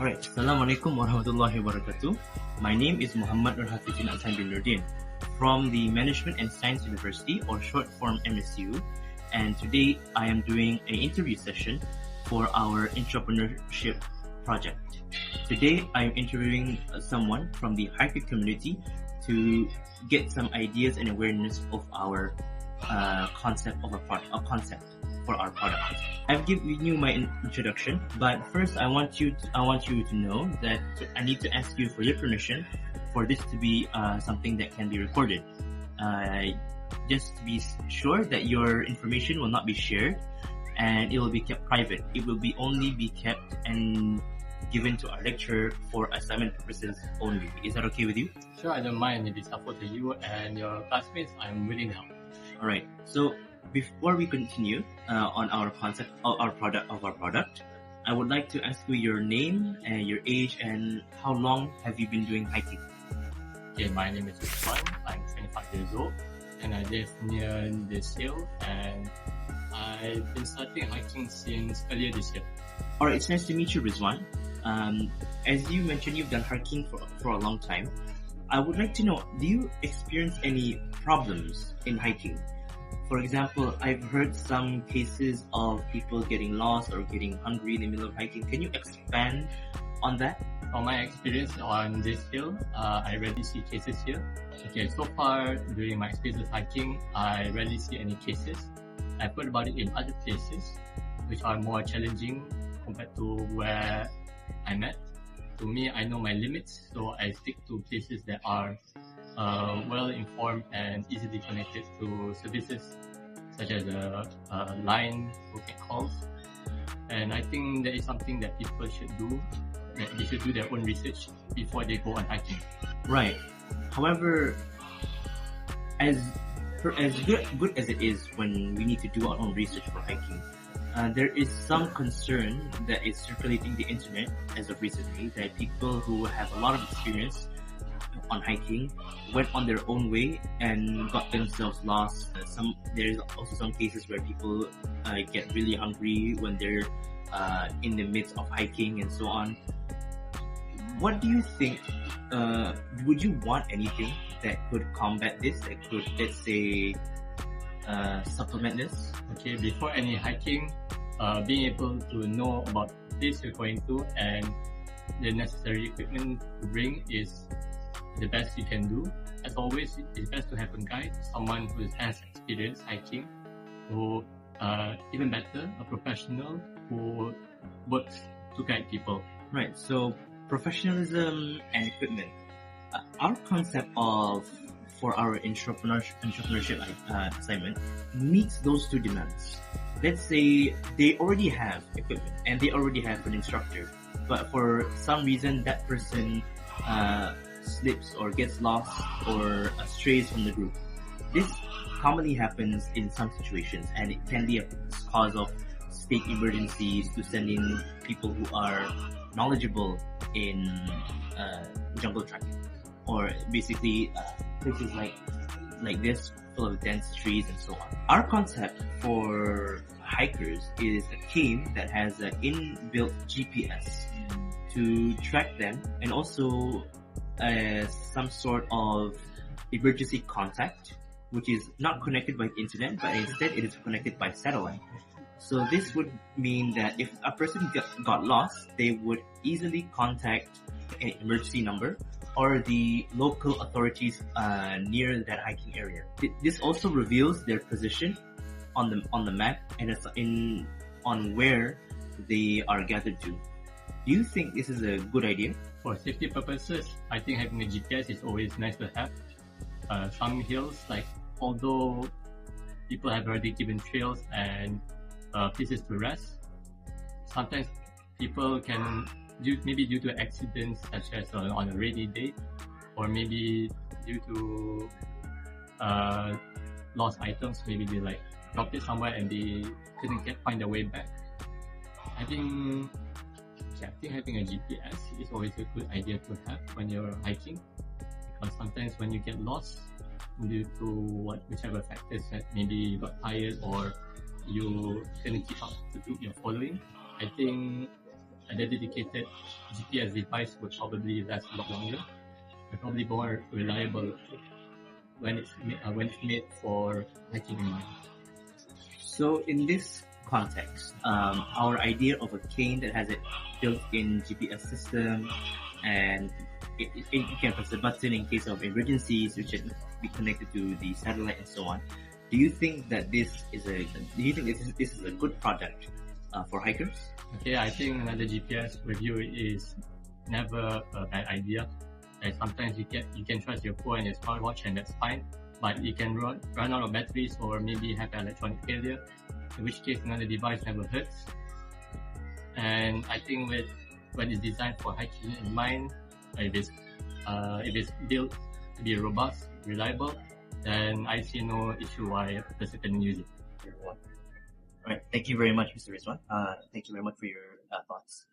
Alright, Assalamualaikum warahmatullahi wabarakatuh. My name is Muhammad Nur Hafizin Azhan bin Nurdin from the Management and Science University, or short form MSU, and today I am doing an interview session for our entrepreneurship project. Today I am interviewing someone from the hiking community to get some ideas and awareness of our concept for our product. I've given you my introduction, but first I want you to know that I need to ask you for your permission for this to be something that can be recorded. Just to be sure that your information will not be shared and it will be kept private. It will be only be kept and given to our lecturer for assignment purposes only. Is that okay with you? Sure, I don't mind. If it's helpful to you and your classmates, I'm willing to help. Alright, so before we continue on our concept of our product, I would like to ask you your name and your age and how long have you been doing hiking? Okay, my name is Rizwan. I'm 25 years old and I live near this hill, and I've been starting hiking since earlier this year. Alright, it's nice to meet you, Rizwan. As you mentioned, you've done hiking for a long time. I would like to know, do you experience any problems in hiking? For example, I've heard some cases of people getting lost or getting hungry in the middle of hiking. Can you expand on that? From my experience on this hill, I rarely see cases here. Okay, so far during my experience with hiking, I rarely see any cases. I've heard about it in other places, which are more challenging compared to where I'm at. To me, I know my limits, so I stick to places that are well informed and easily connected to services such as a line, booking calls. And I think that is something that people should do, that they should do their own research before they go on hiking. Right. However, as good as it is when we need to do our own research for hiking, there is some concern that is circulating the internet as of recently, that people who have a lot of experience on hiking went on their own way and got themselves lost. There is also some cases where people get really hungry when they're in the midst of hiking and so on. What do you think? Would you want anything that could combat this? That could, let's say, supplement this? Okay, before any hiking, being able to know about the place you're going to and the necessary equipment to bring is the best you can do. As always, it's best to have a guide, someone who has experience hiking, who even better, a professional who works to guide people. Right, so professionalism and equipment. Our concept for our entrepreneurship assignment meets those two demands. Let's say they already have equipment and they already have an instructor, but for some reason that person slips or gets lost or strays from the group. This commonly happens in some situations, and it can be a cause of state emergencies to send in people who are knowledgeable in jungle trekking, or basically places like this full of dense trees and so on. Our concept for hikers is a cane that has an inbuilt GPS to track them, and also some sort of emergency contact, which is not connected by the internet, but instead it is connected by satellite. So this would mean that if a person got lost, they would easily contact an emergency number or the local authorities near that hiking area. This also reveals their position on the map and on where they are gathered to. Do you think this is a good idea? For safety purposes, I think having a GPS is always nice to have. Some hills, although people have already given trails and places to rest, sometimes people can, maybe due to accidents such as on a rainy day, or maybe due to lost items, maybe they dropped it somewhere and they couldn't find their way back. I think having a GPS is always a good idea to have when you're hiking, because sometimes when you get lost due to whichever factors, that maybe you got tired or you couldn't keep up to do your following, I think a dedicated GPS device would probably last a lot longer and probably more reliable when it's made for hiking in mind. So in this context, our idea of a cane that has a built-in GPS system and it can press a button in case of emergencies, which can be connected to the satellite and so on. Do you think this is a good product for hikers? Okay, I think another GPS review is never a bad idea. Like sometimes you can trust your phone and your smartwatch, and that's fine. But you can run out of batteries or maybe have an electronic failure, in which case another device never hurts. And I think when it's designed for hiking in mind, if it's built to be robust, reliable, then I see no issue why a person can use it. All right. Thank you very much, Mr. Rizwan. Thank you very much for your thoughts.